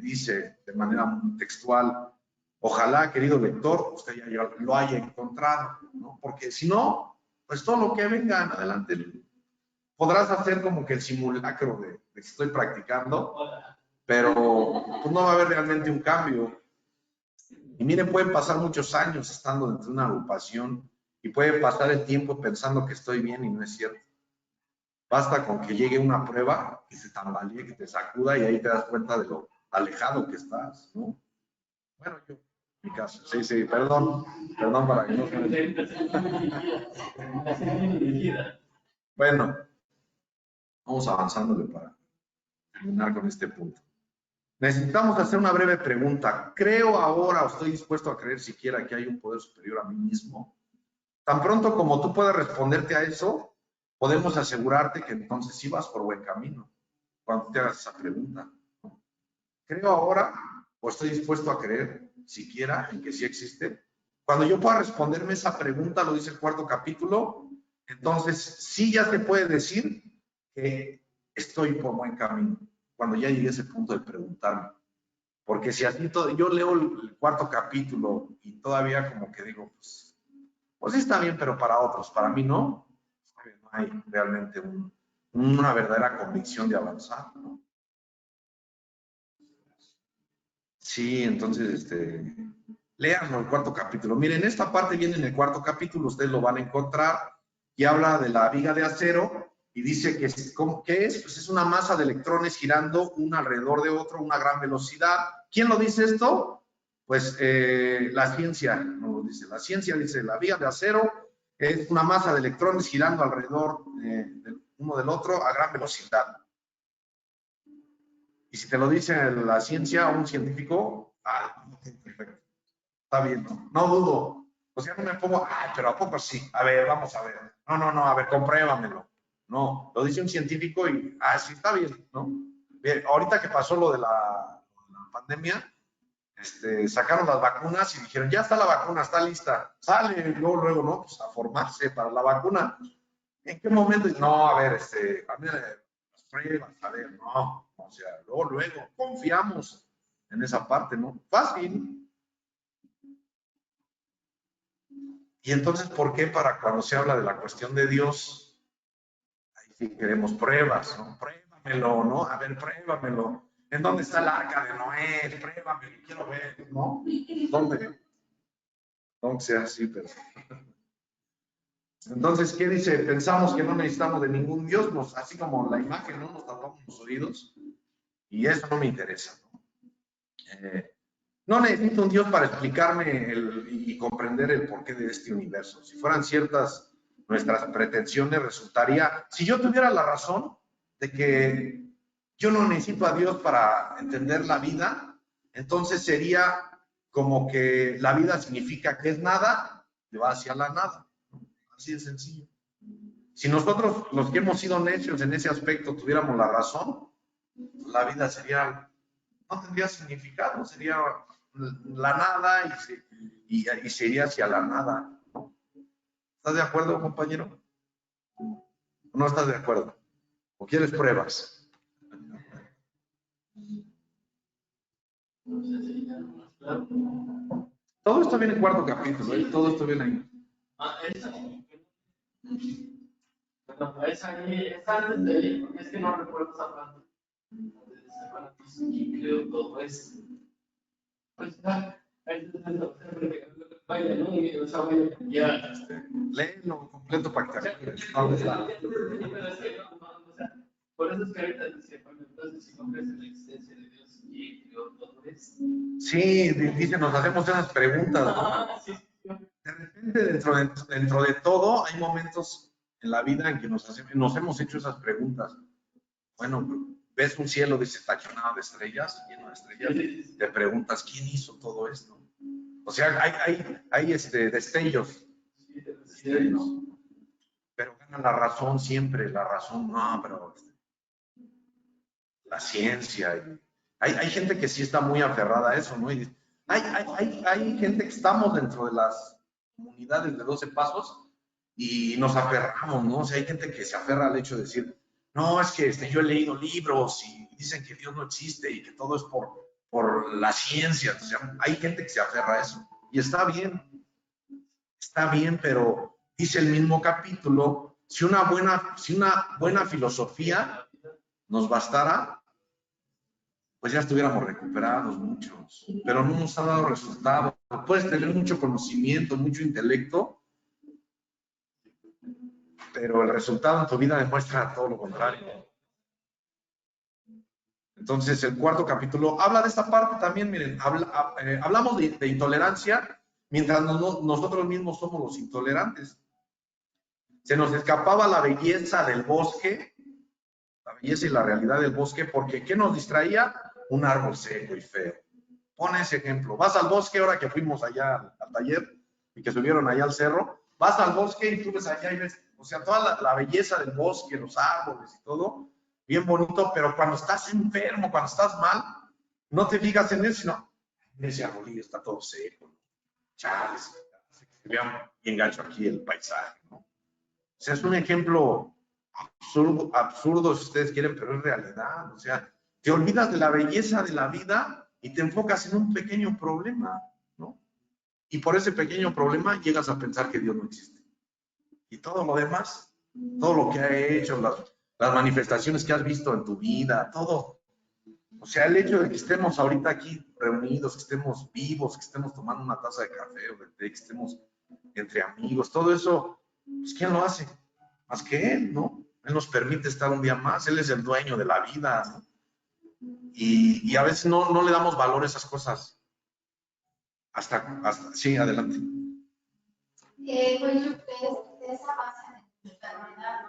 dice de manera textual, ojalá, querido lector, usted ya lo haya encontrado, ¿no? Porque si no, pues todo lo que venga en adelante podrás hacer como que el simulacro de que estoy practicando, pero pues no va a haber realmente un cambio. Y miren, pueden pasar muchos años estando dentro de una agrupación y puede pasar el tiempo pensando que estoy bien y no es cierto. Basta con que llegue una prueba, que se tambalee, que te sacuda y ahí te das cuenta de lo alejado que estás, ¿no? Bueno, yo, en mi caso, sí, perdón para que no se... Bueno, vamos avanzándole para terminar con este punto. Necesitamos hacer una breve pregunta. ¿Creo ahora o estoy dispuesto a creer siquiera que hay un poder superior a mí mismo? Tan pronto como tú puedas responderte a eso, podemos asegurarte que entonces sí vas por buen camino cuando te hagas esa pregunta. ¿Creo ahora o estoy dispuesto a creer siquiera en que sí existe? Cuando yo pueda responderme esa pregunta, lo dice el cuarto capítulo, entonces sí ya se puede decir que estoy por buen camino, cuando ya llegué a ese punto de preguntarme. Porque si así yo leo el cuarto capítulo y todavía como que digo, pues sí está bien, pero para otros, para mí no, no hay realmente una verdadera convicción de avanzar, ¿no? Sí, entonces, léanlo el cuarto capítulo. Miren, esta parte viene en el cuarto capítulo, ustedes lo van a encontrar, y habla de la viga de acero, y dice que ¿qué es? Pues es una masa de electrones girando uno alrededor de otro a una gran velocidad. ¿Quién lo dice esto? Pues la ciencia no lo dice. La ciencia dice, la viga de acero es una masa de electrones girando alrededor uno del otro a gran velocidad. Y si te lo dice la ciencia o un científico, perfecto. Está bien, ¿no? No dudo. O sea, no me pongo, pero ¿a poco sí? A ver, vamos a ver. No, a ver, compruébamelo. No, lo dice un científico y, sí, está bien, ¿no? Bien, ahorita que pasó lo de la pandemia, sacaron las vacunas y dijeron, ya está la vacuna, está lista. Sale luego, ¿no? Pues a formarse para la vacuna. ¿En qué momento? No, a ver, a mí las pruebas, a ver, no. O sea, luego, confiamos en esa parte, ¿no? Fácil. Y entonces, ¿por qué para cuando se habla de la cuestión de Dios, ahí sí queremos pruebas, ¿no? Pruébamelo, ¿no? A ver, pruébamelo. ¿En dónde está el arca de Noé? Pruébamelo, quiero ver, ¿no? ¿Dónde? No sea así, pero... Entonces, ¿qué dice? Pensamos que no necesitamos de ningún Dios, así como la imagen, ¿no? Nos tapamos los oídos. Y eso no me interesa, ¿no? No necesito un Dios para explicarme y comprender el porqué de este universo. Si fueran ciertas nuestras pretensiones, resultaría, si yo tuviera la razón de que yo no necesito a Dios para entender la vida, entonces sería como que la vida significa que es nada, y va hacia la nada. Así de sencillo. Si nosotros, los que hemos sido necios en ese aspecto, tuviéramos la razón, la vida sería, no tendría significado, sería la nada y se iría hacia la nada. ¿Estás de acuerdo, compañero? ¿O no estás de acuerdo? ¿O quieres pruebas? No sé si ya más claro. Todo esto viene en cuarto capítulo, todo esto viene ahí. Esa. Bueno, esa ahí, esa antes de ahí, porque es que no recuerdo esa parte. Y creo todo esto. Pues ya, ahí se vaya, ¿no? Y, o sea, vaya, ya. Léelo completo para que te acuerdes. Pero es que no, o sea, por eso es que ahorita decía, bueno, entonces si no crees en la existencia de Dios y creó todo esto. Sí, dice, nos hacemos esas preguntas, ¿no? Sí. De repente, dentro de todo, hay momentos en la vida en que nos hemos hecho esas preguntas. Bueno, ves un cielo, dice, tachonado de estrellas, lleno de estrellas, te preguntas, ¿quién hizo todo esto? O sea, hay destellos. Pero gana la razón siempre, la razón, no, pero la ciencia. Hay gente que sí está muy aferrada a eso, ¿no? Y hay gente que estamos dentro de las comunidades de 12 pasos y nos aferramos, ¿no? O sea, hay gente que se aferra al hecho de decir, no, es que yo he leído libros y dicen que Dios no existe y que todo es por la ciencia. O sea, hay gente que se aferra a eso. Y está bien, pero dice el mismo capítulo, si una buena filosofía nos bastara, pues ya estuviéramos recuperados muchos, pero no nos ha dado resultado. Puedes tener mucho conocimiento, mucho intelecto, pero el resultado en tu vida demuestra todo lo contrario. Entonces, el cuarto capítulo habla de esta parte también, miren, hablamos de intolerancia, mientras nosotros mismos somos los intolerantes. Se nos escapaba la belleza del bosque, la belleza y la realidad del bosque, porque ¿qué nos distraía? Un árbol seco y feo. Pon ese ejemplo. Vas al bosque, ahora que fuimos allá al taller y que subieron allá al cerro, vas al bosque y tú ves allá y ves, o sea, toda la belleza del bosque, los árboles y todo, bien bonito, pero cuando estás enfermo, cuando estás mal, no te fijas en eso, sino, ese arbolillo está todo seco, chales, se vea bien gacho aquí el paisaje, ¿no? O sea, es un ejemplo absurdo si ustedes quieren, pero es realidad. O sea, te olvidas de la belleza de la vida y te enfocas en un pequeño problema, ¿no? Y por ese pequeño problema llegas a pensar que Dios no existe. Y todo lo demás, todo lo que ha hecho, las manifestaciones que has visto en tu vida, todo. O sea, el hecho de que estemos ahorita aquí reunidos, que estemos vivos, que estemos tomando una taza de café o de té, que estemos entre amigos, todo eso, pues ¿quién lo hace? Más que Él, ¿no? Él nos permite estar un día más, Él es el dueño de la vida, ¿no? Y a veces no le damos valor a esas cosas. Sí, adelante. Pues yo creo que esa base de enfermedad,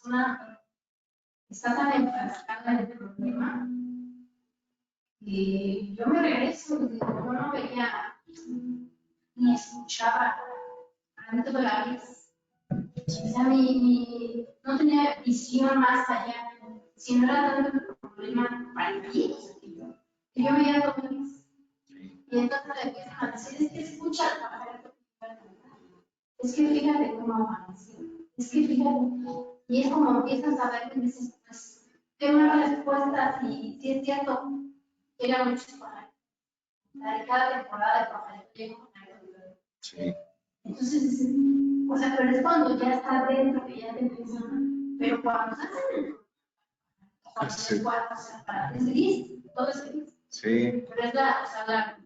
¿no? Está tan enfrascada en el problema y yo me regreso y yo no veía ni escuchaba antes de la vez. O sea, no tenía visión más allá. Si no era tanto el problema para mí, que yo veía todo eso. Y entonces le empiezan a decir, es que escucha al pajarito. Es que fíjate cómo amaneció. Es que fíjate. Y es como empiezas a ver que dices, pues, tengo una respuesta y si es cierto, llega muchos pajaritos. Cada temporada de pajarito llega un pajarito. Sí. Entonces, o sea, pero es cuando ya estás dentro, que ya te empiezan. Pero cuando estás dentro, Sí. o sea, para ti es gris, todo es gris. Sí. Pero es la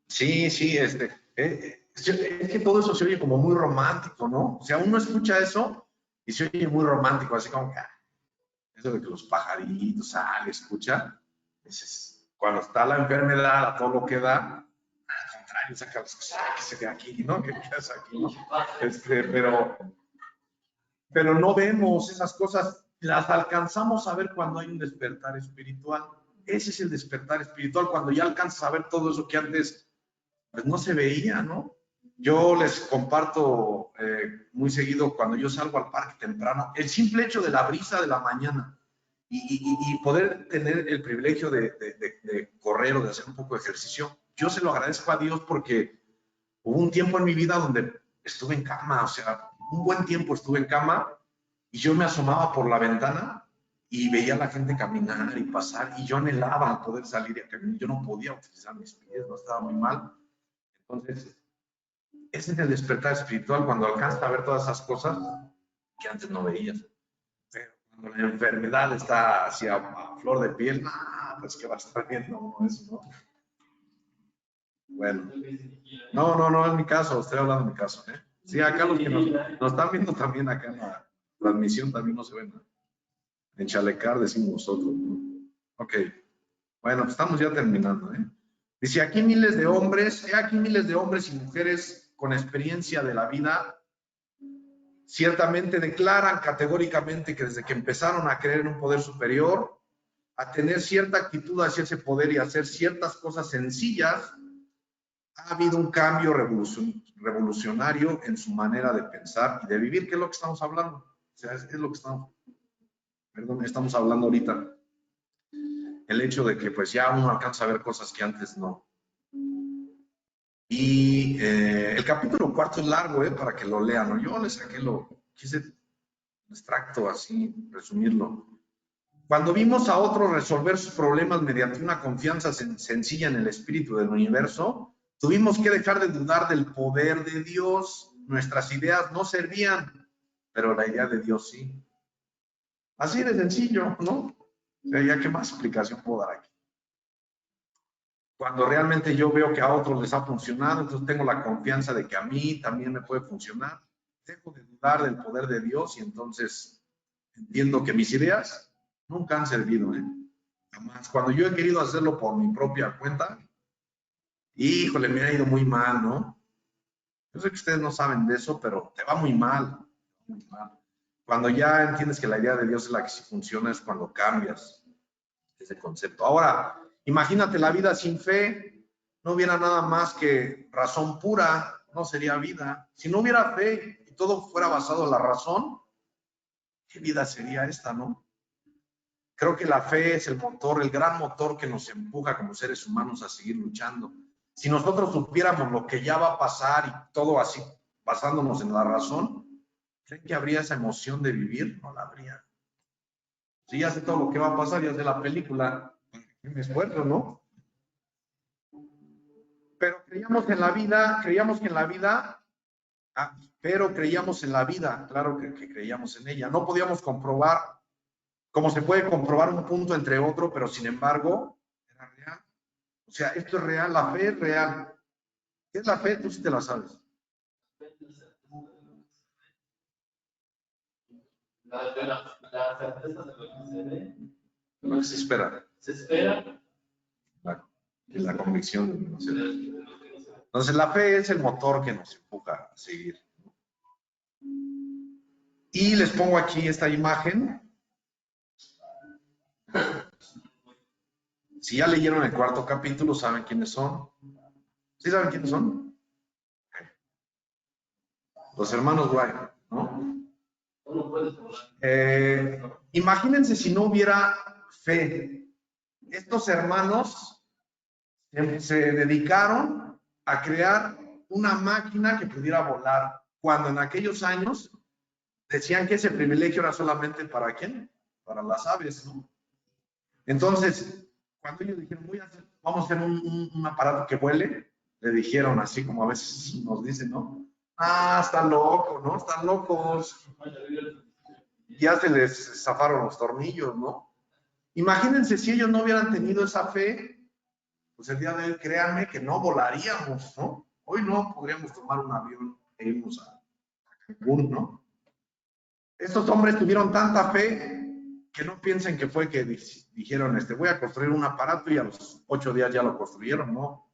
Sí, es que todo eso se oye como muy romántico, ¿no? O sea, uno escucha eso y se oye muy romántico, así como que eso de que los pajaritos salen, escucha. Cuando está la enfermedad, a todo lo que da, al contrario, saca las cosas, que se ve aquí, ¿no? ¿Qué hace aquí, no? Pero no vemos esas cosas, las alcanzamos a ver cuando hay un despertar espiritual. Ese es el despertar espiritual, cuando ya alcanzas a ver todo eso que antes pues no se veía, ¿no? Yo les comparto muy seguido cuando yo salgo al parque temprano, el simple hecho de la brisa de la mañana y poder tener el privilegio de correr o de hacer un poco de ejercicio, yo se lo agradezco a Dios porque hubo un tiempo en mi vida donde estuve en cama, o sea, un buen tiempo estuve en cama y yo me asomaba por la ventana y veía a la gente caminar y pasar, y yo anhelaba poder salir a caminar. Yo no podía utilizar mis pies, no estaba muy mal. Entonces, ese es el despertar espiritual, cuando alcanzas a ver todas esas cosas que antes no veías. Pero cuando la enfermedad está así a flor de piel, pues que vas a estar viendo eso, ¿no? Bueno, no es mi caso, estoy hablando de mi caso, ¿eh? Sí, acá los que nos están viendo también acá en la transmisión también no se ven, ¿no? En chalecar decimos nosotros, ¿no? Ok, bueno, estamos ya terminando, ¿eh? Dice, aquí miles de hombres y mujeres con experiencia de la vida ciertamente declaran categóricamente que desde que empezaron a creer en un poder superior, a tener cierta actitud hacia ese poder y a hacer ciertas cosas sencillas, ha habido un cambio revolucionario en su manera de pensar y de vivir, que es lo que estamos hablando. O sea, es lo que estamos hablando ahorita. El hecho de que pues ya uno alcanza a ver cosas que antes no. Y el capítulo 4 es largo, para que lo lean, ¿no? Yo les saqué quise extracto así, resumirlo. Cuando vimos a otros resolver sus problemas mediante una confianza sencilla en el espíritu del universo, tuvimos que dejar de dudar del poder de Dios. Nuestras ideas no servían, pero la idea de Dios sí. Así de sencillo, ¿no? O sea, ya qué más explicación puedo dar aquí. Cuando realmente yo veo que a otros les ha funcionado, entonces tengo la confianza de que a mí también me puede funcionar. Dejo de dudar del poder de Dios y entonces entiendo que mis ideas nunca han servido, ¿eh? Jamás. Cuando yo he querido hacerlo por mi propia cuenta, híjole, me ha ido muy mal, ¿no? Yo sé que ustedes no saben de eso, pero te va muy mal. Muy mal. Cuando ya entiendes que la idea de Dios es la que sí funciona, es cuando cambias ese concepto. Ahora, imagínate la vida sin fe, no hubiera nada más que razón pura, no sería vida. Si no hubiera fe y todo fuera basado en la razón, ¿qué vida sería esta, no? Creo que la fe es el motor, el gran motor que nos empuja como seres humanos a seguir luchando. Si nosotros supiéramos lo que ya va a pasar y todo así, basándonos en la razón, ¿creen que habría esa emoción de vivir? No la habría. Si ya sé todo lo que va a pasar, ya sé la película, me esfuerzo, ¿no? Pero creíamos que en la vida, pero creíamos en la vida, claro que creíamos en ella. No podíamos comprobar, como se puede comprobar un punto entre otro, pero sin embargo, era real. O sea, esto es real, la fe es real. ¿Qué es la fe? Tú sí te la sabes. La certeza de lo que se ve. Lo que se espera. Se espera. La convicción de lo que no se ve. Entonces, la fe es el motor que nos empuja a seguir. Y les pongo aquí esta imagen. Si ya leyeron el cuarto capítulo, ¿saben quiénes son? ¿Sí saben quiénes son? Los hermanos Wright, ¿no? Imagínense si no hubiera fe. Estos hermanos se dedicaron a crear una máquina que pudiera volar, cuando en aquellos años decían que ese privilegio era solamente ¿para quién? Para las aves, ¿no? Entonces, cuando ellos dijeron, vamos a hacer un aparato que vuele, le dijeron así como a veces nos dicen, ¿no? Están locos, ¿no? Están locos. Ya se les zafaron los tornillos, ¿no? Imagínense si ellos no hubieran tenido esa fe, pues el día de hoy, créanme que no volaríamos, ¿no? Hoy no podríamos tomar un avión e irnos a Cancún, ¿no? Estos hombres tuvieron tanta fe que no piensen que fue que dijeron, voy a construir un aparato y a los 8 días ya lo construyeron, ¿no?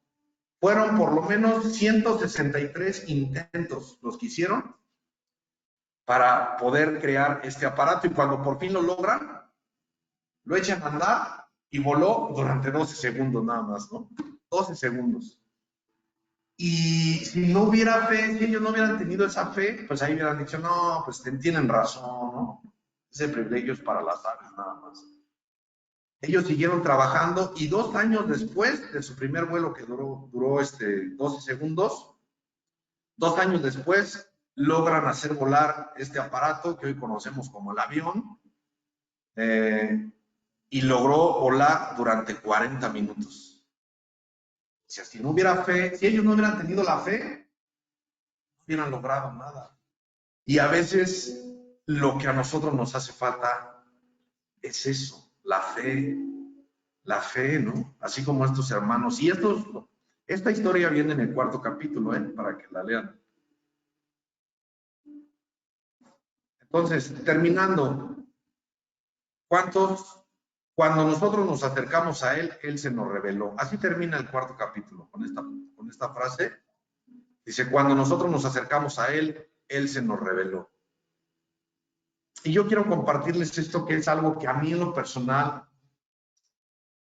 Fueron por lo menos 163 intentos los que hicieron para poder crear este aparato, y cuando por fin lo logran, lo echan a andar y voló durante 12 segundos nada más, ¿no? 12 segundos. Y si no hubiera fe, si ellos no hubieran tenido esa fe, pues ahí hubieran dicho, no, pues tienen razón, ¿no? Ese privilegio es para las aves nada más. Ellos siguieron trabajando y 2 años después de su primer vuelo, que duró 12 segundos, 2 años después logran hacer volar este aparato que hoy conocemos como el avión. y logró volar durante 40 minutos. Si no hubiera fe, si ellos no hubieran tenido la fe, no hubieran logrado nada. Y a veces lo que a nosotros nos hace falta es eso, la fe, ¿no? Así como estos hermanos. Y esta historia viene en el 4º capítulo, para que la lean. Entonces, terminando, cuando nosotros nos acercamos a Él, Él se nos reveló. Así termina el 4º capítulo, con esta frase. Dice, cuando nosotros nos acercamos a Él, Él se nos reveló. Y yo quiero compartirles esto, que es algo que a mí en lo personal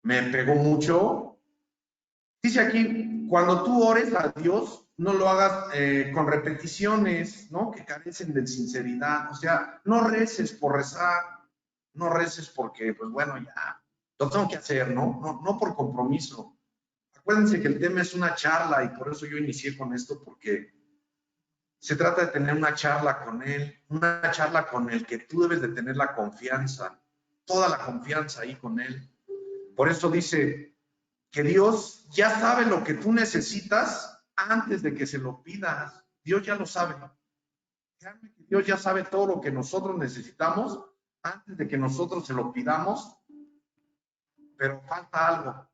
me pegó mucho. Dice aquí, cuando tú ores a Dios, no lo hagas con repeticiones, ¿no? Que carecen de sinceridad. O sea, no reces por rezar, no reces porque, pues bueno, ya, lo tengo que hacer, ¿no? No por compromiso. Acuérdense que el tema es una charla y por eso yo inicié con esto, porque se trata de tener una charla con Él, una charla con el que tú debes de tener la confianza, toda la confianza ahí con Él. Por eso dice que Dios ya sabe lo que tú necesitas antes de que se lo pidas. Dios ya lo sabe. Dios ya sabe todo lo que nosotros necesitamos antes de que nosotros se lo pidamos, pero falta algo.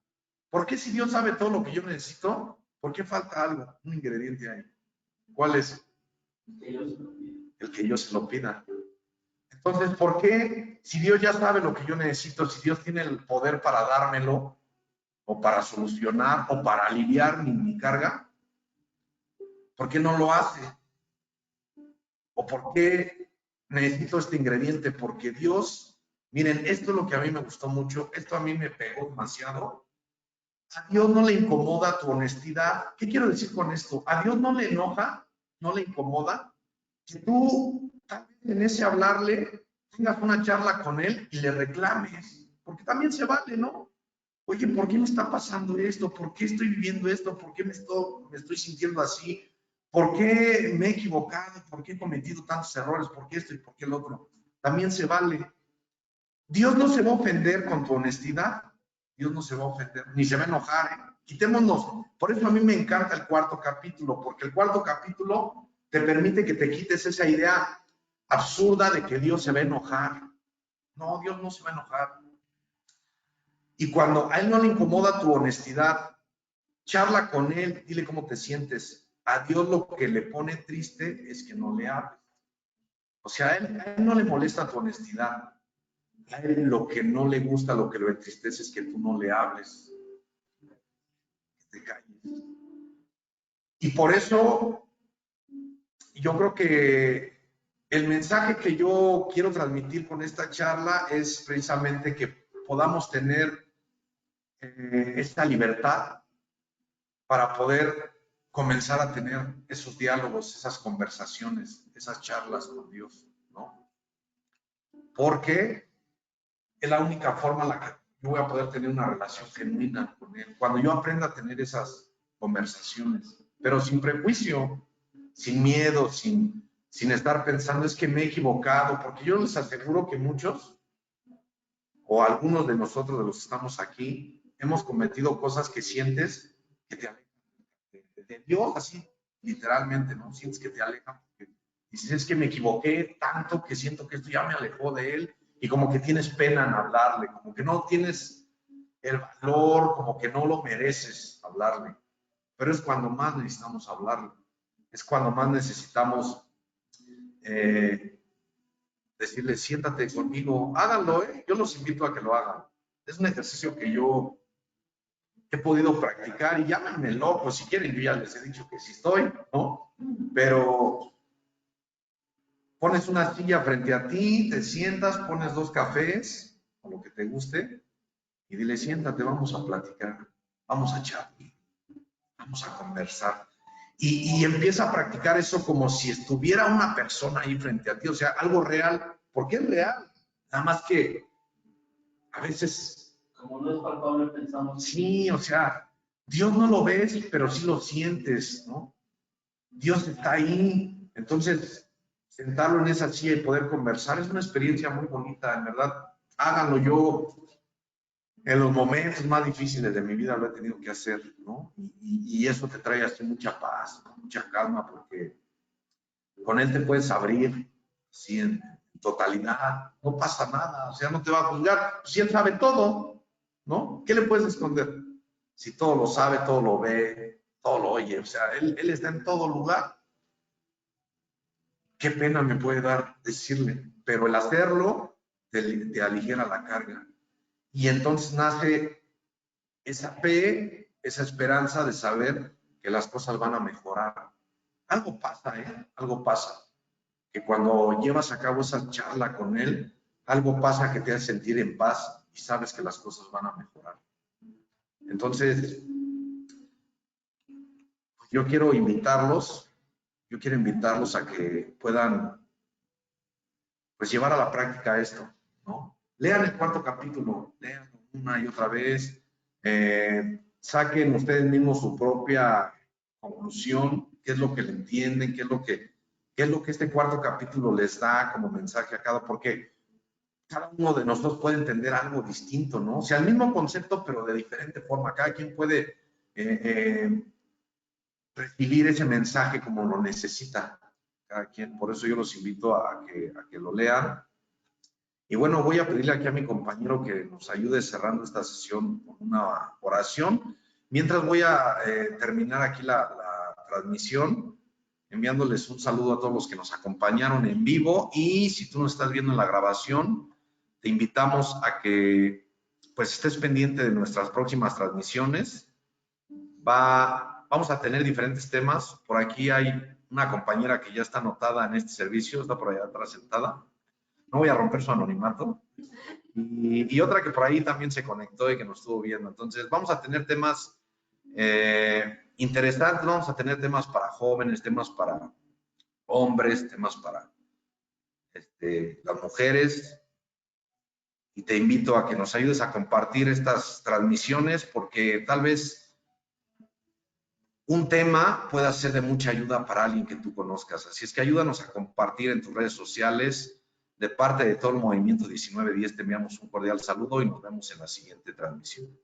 ¿Por qué si Dios sabe todo lo que yo necesito? ¿Por qué falta algo? Un ingrediente ahí. ¿Cuál es? El que yo se lo pida. Entonces, ¿por qué si Dios ya sabe lo que yo necesito, si Dios tiene el poder para dármelo, o para solucionar, o para aliviar mi carga, por qué no lo hace? ¿O por qué necesito este ingrediente? Porque Dios, miren, esto es lo que a mí me gustó mucho, esto a mí me pegó demasiado. A Dios no le incomoda tu honestidad. ¿Qué quiero decir con esto? A Dios no le enoja, no le incomoda que tú, tal vez en ese hablarle, tengas una charla con Él y le reclames, porque también se vale, ¿no? Oye, ¿por qué me está pasando esto? ¿Por qué estoy viviendo esto? ¿Por qué me estoy sintiendo así? ¿Por qué me he equivocado? ¿Por qué he cometido tantos errores? ¿Por qué esto y por qué el otro? También se vale. Dios no se va a ofender con tu honestidad. Dios no se va a ofender, ni se va a enojar, ¿eh? Quitémonos. Por eso a mí me encanta el 4º capítulo, porque el 4º capítulo te permite que te quites esa idea absurda de que Dios se va a enojar. No, Dios no se va a enojar. Y cuando a Él no le incomoda tu honestidad, charla con Él, dile cómo te sientes. A Dios lo que le pone triste es que no le hables. O sea, a él no le molesta tu honestidad. A Él lo que no le gusta, lo que lo entristece es que tú no le hables, que te calles. Y por eso yo creo que el mensaje que yo quiero transmitir con esta charla es precisamente que podamos tener esta libertad para poder comenzar a tener esos diálogos, esas conversaciones, esas charlas con Dios, ¿no? Porque es la única forma en la que yo voy a poder tener una relación genuina con Él. Cuando yo aprenda a tener esas conversaciones, pero sin prejuicio, sin miedo, sin estar pensando, es que me he equivocado, porque yo les aseguro que muchos, o algunos de nosotros de los que estamos aquí, hemos cometido cosas que sientes que te alejan de Dios, así, literalmente, ¿no? Sientes que te alejan, porque dices, es que me equivoqué tanto que siento que esto ya me alejó de Él, y como que tienes pena en hablarle, como que no tienes el valor, como que no lo mereces hablarle. Pero es cuando más necesitamos hablarle, es cuando más necesitamos decirle, siéntate conmigo, háganlo, yo los invito a que lo hagan. Es un ejercicio que yo he podido practicar y llámenme loco, si quieren, yo ya les he dicho que sí estoy, ¿no? Pero pones una silla frente a ti, te sientas, pones 2 cafés, o lo que te guste, y dile, siéntate, vamos a platicar, vamos a charlar, vamos a conversar. Y empieza a practicar eso como si estuviera una persona ahí frente a ti, o sea, algo real, porque es real, nada más que a veces... Como no es palpable, pensamos. Sí, o sea, Dios no lo ves, pero sí lo sientes, ¿no? Dios está ahí, entonces sentarlo en esa silla y poder conversar es una experiencia muy bonita, en verdad. háganlo. Yo en los momentos más difíciles de mi vida lo he tenido que hacer, ¿no? Y eso te trae así mucha paz, ¿no? Mucha calma, porque con él te puedes abrir, así en totalidad, no pasa nada, o sea, no te va a juzgar, pues si él sabe todo, ¿no? ¿Qué le puedes esconder? Si todo lo sabe, todo lo ve, todo lo oye, o sea, él está en todo lugar. Qué pena me puede dar decirle, pero el hacerlo te aligera la carga. Y entonces nace esa fe, esa esperanza de saber que las cosas van a mejorar. Algo pasa, ¿eh? Algo pasa. Que cuando llevas a cabo esa charla con él, algo pasa que te hace sentir en paz y sabes que las cosas van a mejorar. Entonces, yo quiero invitarlos a que puedan pues llevar a la práctica esto, ¿no? Lean el 4º capítulo, lean una y otra vez, saquen ustedes mismos su propia conclusión, qué es lo que le entienden, qué es lo que este 4º capítulo les da como mensaje a cada, porque cada uno de nosotros puede entender algo distinto, ¿no? O sea, el mismo concepto, pero de diferente forma. Cada quien puede recibir ese mensaje como lo necesita. Cada quien. Por eso yo los invito a que lo lean. Y bueno, voy a pedirle aquí a mi compañero que nos ayude cerrando esta sesión con una oración. Mientras voy a terminar aquí la transmisión, enviándoles un saludo a todos los que nos acompañaron en vivo. Y si tú nos estás viendo en la grabación, te invitamos a que pues estés pendiente de nuestras próximas transmisiones. Vamos a tener diferentes temas. Por aquí hay una compañera que ya está anotada en este servicio, está por allá atrás sentada. No voy a romper su anonimato. Y otra que por ahí también se conectó y que nos estuvo viendo. Entonces, vamos a tener temas interesantes, vamos a tener temas para jóvenes, temas para hombres, temas para las mujeres. Y te invito a que nos ayudes a compartir estas transmisiones porque tal vez un tema pueda ser de mucha ayuda para alguien que tú conozcas. Así es que ayúdanos a compartir en tus redes sociales. De parte de todo el movimiento 1910 te enviamos un cordial saludo y nos vemos en la siguiente transmisión.